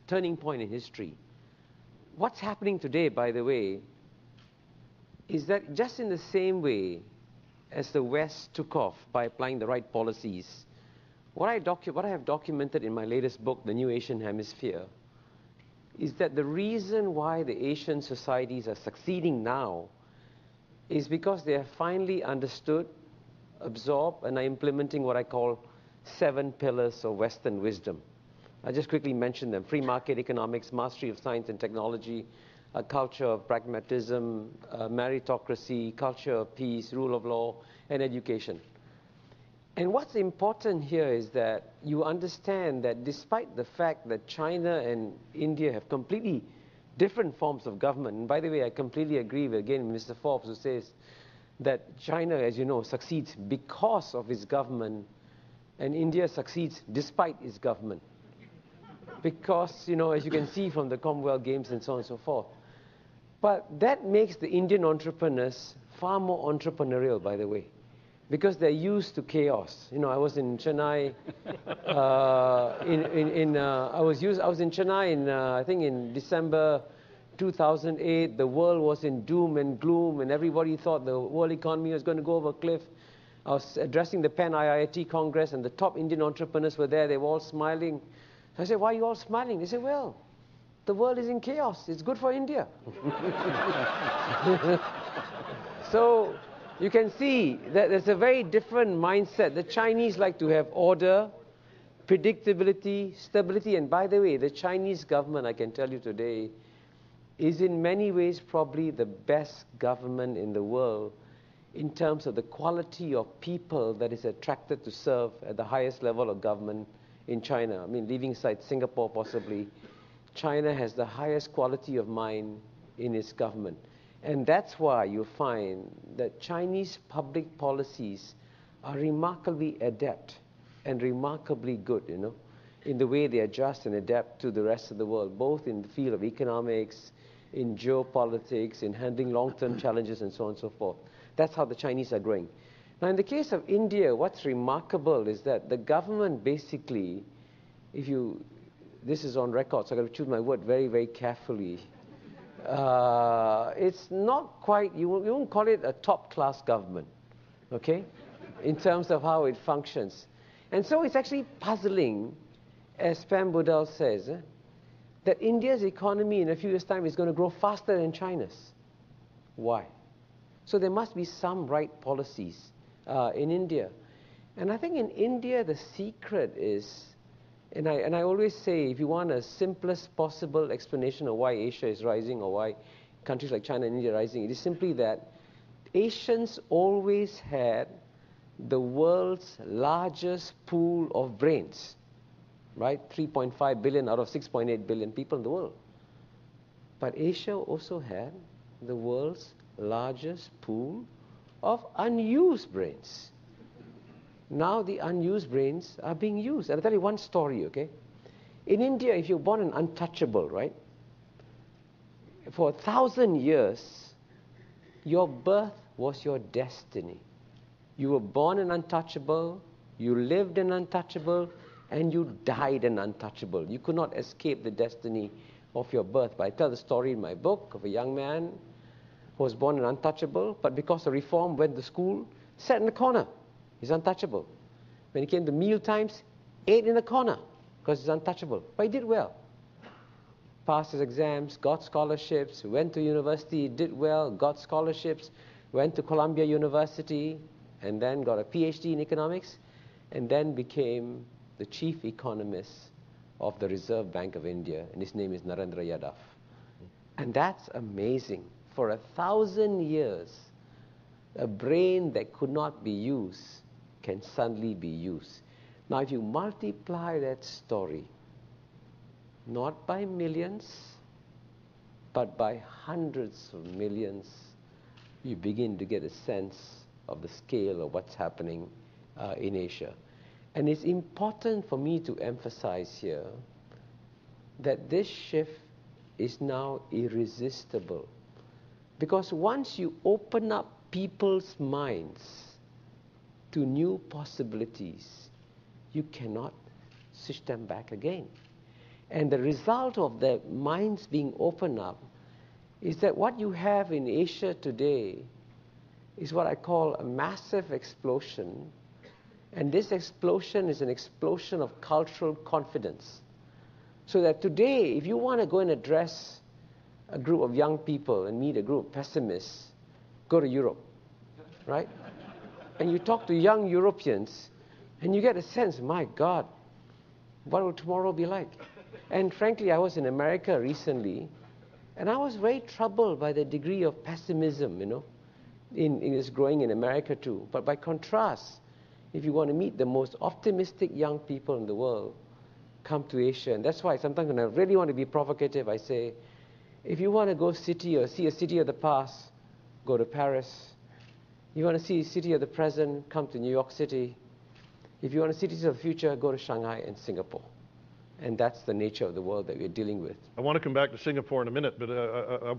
turning point in history. What's happening today, by the way, is that just in the same way as the West took off by applying the right policies, what I have documented in my latest book, The New Asian Hemisphere, is that the reason why the Asian societies are succeeding now is because they have finally understood, absorbed, and are implementing what I call 7 pillars of Western wisdom. I just quickly mention them: free market economics, mastery of science and technology, a culture of pragmatism, meritocracy, culture of peace, rule of law, and education. And what's important here is that you understand that despite the fact that China and India have completely different forms of government, and by the way, I completely agree with, again, Mr. Forbes, who says that China, as you know, succeeds because of its government, and India succeeds despite its government. Because, you know, as you can see from the Commonwealth Games and so on and so forth. But that makes the Indian entrepreneurs far more entrepreneurial, by the way, because they're used to chaos. You know, I was in Chennai. I was in Chennai I think in December 2008. The world was in doom and gloom, and everybody thought the world economy was going to go over a cliff. I was addressing the Pan IIT Congress, and the top Indian entrepreneurs were there. They were all smiling. I said, "Why are you all smiling?" They said, "Well, the world is in chaos. It's good for India." So you can see that there's a very different mindset. The Chinese like to have order, predictability, stability. And by the way, the Chinese government, I can tell you today, is in many ways probably the best government in the world in terms of the quality of people that is attracted to serve at the highest level of government in China. I mean, leaving aside Singapore possibly, China has the highest quality of mind in its government. And that's why you find that Chinese public policies are remarkably adept and remarkably good, you know, in the way they adjust and adapt to the rest of the world, both in the field of economics, in geopolitics, in handling long-term challenges, and so on and so forth. That's how the Chinese are growing. Now, in the case of India, what's remarkable is that the government basically, this is on record, so I've got to choose my word very, very carefully. It's not quite, you won't call it a top-class government, okay, in terms of how it functions. And so it's actually puzzling, as Pam Budal says, that India's economy in a few years' time is going to grow faster than China's. Why? So there must be some right policies in India. And I think in India, the secret is, and I always say, if you want a simplest possible explanation of why Asia is rising or why countries like China and India are rising, it is simply that Asians always had the world's largest pool of brains, right? 3.5 billion out of 6.8 billion people in the world. But Asia also had the world's largest pool of unused brains. Now the unused brains are being used. And I'll tell you one story, okay? In India, if you're born an untouchable, right? For 1,000 years, your birth was your destiny. You were born an untouchable, you lived an untouchable, and you died an untouchable. You could not escape the destiny of your birth. But I tell the story in my book of a young man who was born an untouchable, but because of reform, went to school, sat in the corner. He's untouchable. When he came to meal times, ate in the corner because he's untouchable. But he did well. Passed his exams, got scholarships, went to university, did well, got scholarships, went to Columbia University, and then got a PhD in economics, and then became the chief economist of the Reserve Bank of India, and his name is Narendra Yadav. And that's amazing. For 1,000 years, a brain that could not be used can suddenly be used. Now, if you multiply that story, not by millions, but by hundreds of millions, you begin to get a sense of the scale of what's happening in Asia. And it's important for me to emphasize here that this shift is now irresistible. Because once you open up people's minds to new possibilities, you cannot switch them back again. And the result of their minds being opened up is that what you have in Asia today is what I call a massive explosion. And this explosion is an explosion of cultural confidence. So that today, if you want to go and address a group of young people and meet a group of pessimists, go to Europe, right? And you talk to young Europeans, and you get a sense, my God, what will tomorrow be like? And frankly, I was in America recently, and I was very troubled by the degree of pessimism, it's growing in America too. But by contrast, if you want to meet the most optimistic young people in the world, come to Asia. And that's why sometimes when I really want to be provocative, I say, if you want to go see a city of the past, go to Paris. You want to see a city of the present, come to New York City. If you want to see cities of the future, go to Shanghai and Singapore. And that's the nature of the world that we're dealing with. I want to come back to Singapore in a minute, but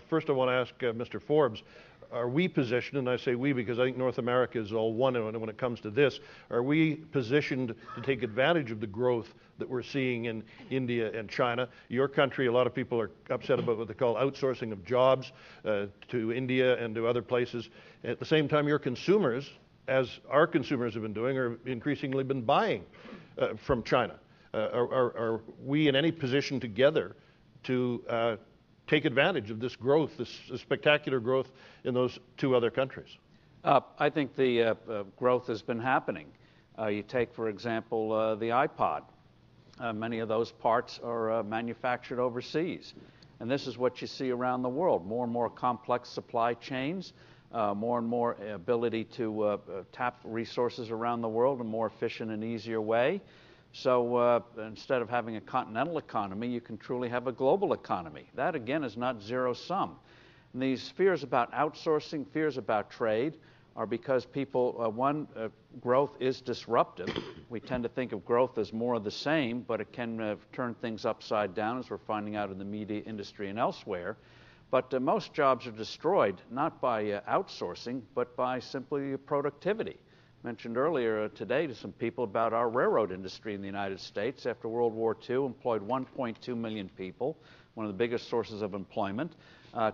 first I want to ask Mr. Forbes, are we positioned, and I say we because I think North America is all one when it comes to this, are we positioned to take advantage of the growth that we're seeing in India and China? Your country, a lot of people are upset about what they call outsourcing of jobs to India and to other places. At the same time, your consumers, as our consumers have been doing, are increasingly been buying from China. Are we in any position together to take advantage of this growth, this spectacular growth in those two other countries? I think the growth has been happening. You take, for example, the iPod. Many of those parts are manufactured overseas. And this is what you see around the world. More and more complex supply chains, more and more ability to tap resources around the world in a more efficient and easier way. So instead of having a continental economy, you can truly have a global economy. That, again, is not zero-sum. And these fears about outsourcing, fears about trade, are because people, growth is disruptive. We tend to think of growth as more of the same, but it can turn things upside down, as we're finding out in the media industry and elsewhere. But most jobs are destroyed, not by outsourcing, but by simply productivity. Mentioned earlier today to some people about our railroad industry in the United States. After World War II, employed 1.2 million people, one of the biggest sources of employment.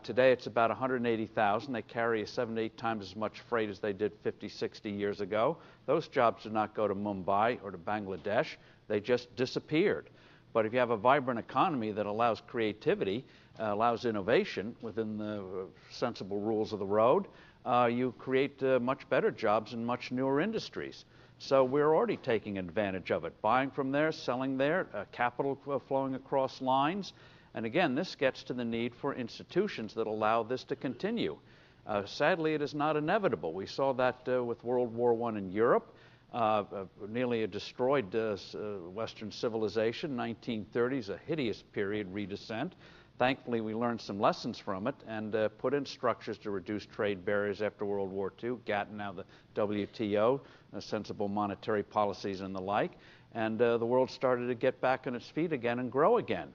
Today it's about 180,000. They carry 7 to 8 times as much freight as they did 50, 60 years ago. Those jobs did not go to Mumbai or to Bangladesh. They just disappeared. But if you have a vibrant economy that allows creativity, allows innovation within the sensible rules of the road, you create much better jobs in much newer industries. So we're already taking advantage of it, buying from there, selling there, capital flowing across lines. And again, this gets to the need for institutions that allow this to continue. Sadly, it is not inevitable. We saw that with World War I in Europe, nearly a destroyed Western civilization. 1930s, a hideous period, redescent. Thankfully, we learned some lessons from it and put in structures to reduce trade barriers after World War II, GATT, now the WTO, sensible monetary policies and the like. And the world started to get back on its feet again and grow again.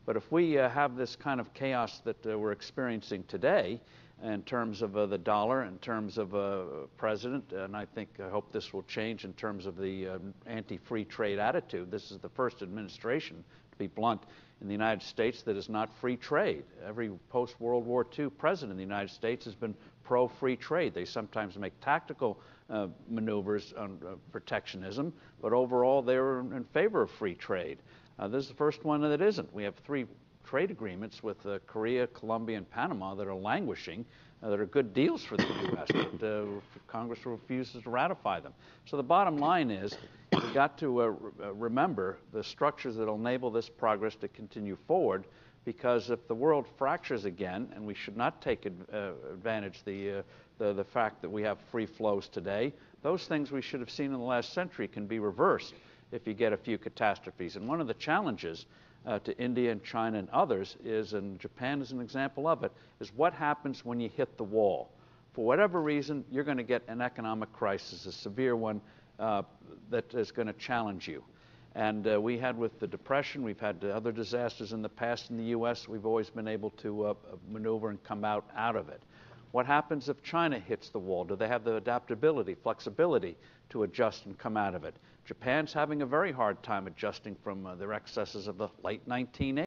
But if we have this kind of chaos that we're experiencing today, in terms of the dollar, in terms of president, and I hope this will change in terms of the anti-free trade attitude. This is the first administration, to be blunt, in the United States that is not free trade. Every post-World War II president in the United States has been pro-free trade. They sometimes make tactical maneuvers on protectionism, but overall they're in favor of free trade. This is the first one that isn't. We have 3 trade agreements with Korea, Colombia, and Panama that are languishing, that are good deals for the U.S., but Congress refuses to ratify them. So the bottom line is we've got to remember the structures that will enable this progress to continue forward, because if the world fractures again, and we should not take advantage the fact that we have free flows today, those things we should have seen in the last century can be reversed if you get a few catastrophes. And one of the challenges to India and China and others is, and Japan is an example of it, is what happens when you hit the wall. For whatever reason, you're going to get an economic crisis, a severe one that is going to challenge you. And we had with the Depression, we've had other disasters in the past in the U.S., we've always been able to maneuver and come out of it. What happens if China hits the wall? Do they have the adaptability, flexibility to adjust and come out of it? Japan's having a very hard time adjusting from their excesses of the late 1980s.